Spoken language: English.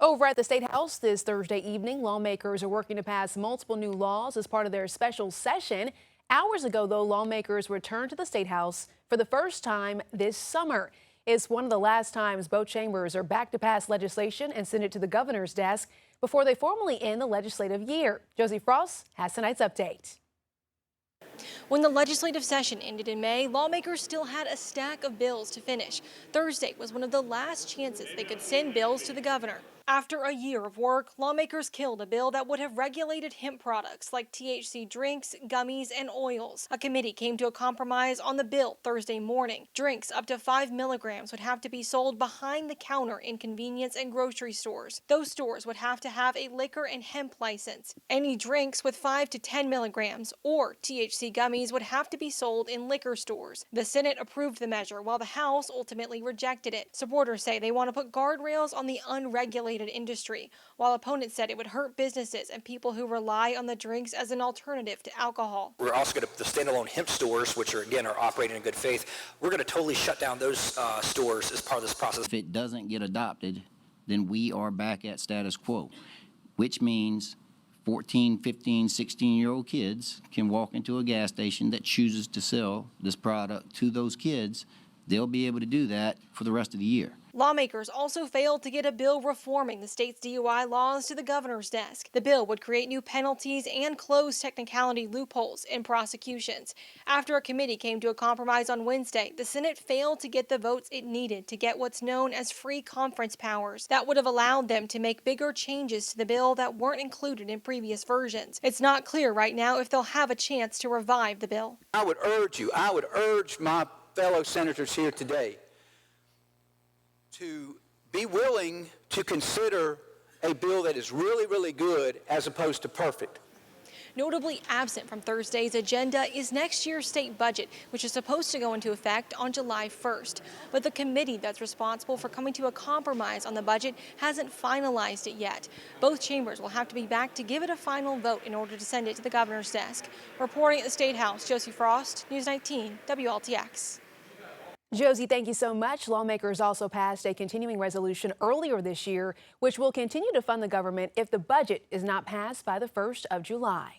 Over at the State House this Thursday evening, lawmakers are working to pass multiple new laws as part of their special session. Hours ago, though, lawmakers returned to the State House for the first time this summer. It's one of the last times both chambers are back to pass legislation and send it to the governor's desk before they formally end the legislative year. Josie Frost has tonight's update. When the legislative session ended in May, lawmakers still had a stack of bills to finish. Thursday was one of the last chances they could send bills to the governor. After a year of work, lawmakers killed a bill that would have regulated hemp products like THC drinks, gummies, and oils. A committee came to a compromise on the bill Thursday morning. Drinks up to 5 milligrams would have to be sold behind the counter in convenience and grocery stores. Those stores would have to have a liquor and hemp license. Any drinks with 5 to 10 milligrams or THC gummies would have to be sold in liquor stores. The Senate approved the measure while the House ultimately rejected it. Supporters say they want to put guardrails on the unregulated industry, while opponents said it would hurt businesses and people who rely on the drinks as an alternative to alcohol. We're also going to, the standalone hemp stores, which are operating in good faith, we're going to totally shut down those stores as part of this process. If it doesn't get adopted, then we are back at status quo, which means 14, 15, 16-year-old kids can walk into a gas station that chooses to sell this product to those kids. They'll be able to do that for the rest of the year. Lawmakers also failed to get a bill reforming the state's DUI laws to the governor's desk. The bill would create new penalties and close technicality loopholes in prosecutions. After a committee came to a compromise on Wednesday, the Senate failed to get the votes it needed to get what's known as free conference powers. That would have allowed them to make bigger changes to the bill that weren't included in previous versions. It's not clear right now if they'll have a chance to revive the bill. I would urge my fellow senators here today to be willing to consider a bill that is really, really good as opposed to perfect. Notably absent from Thursday's agenda is next year's state budget, which is supposed to go into effect on July 1st. But the committee that's responsible for coming to a compromise on the budget hasn't finalized it yet. Both chambers will have to be back to give it a final vote in order to send it to the governor's desk. Reporting at the State House, Josie Frost, News 19, WLTX. Josie, thank you so much. Lawmakers also passed a continuing resolution earlier this year, which will continue to fund the government if the budget is not passed by the 1st of July.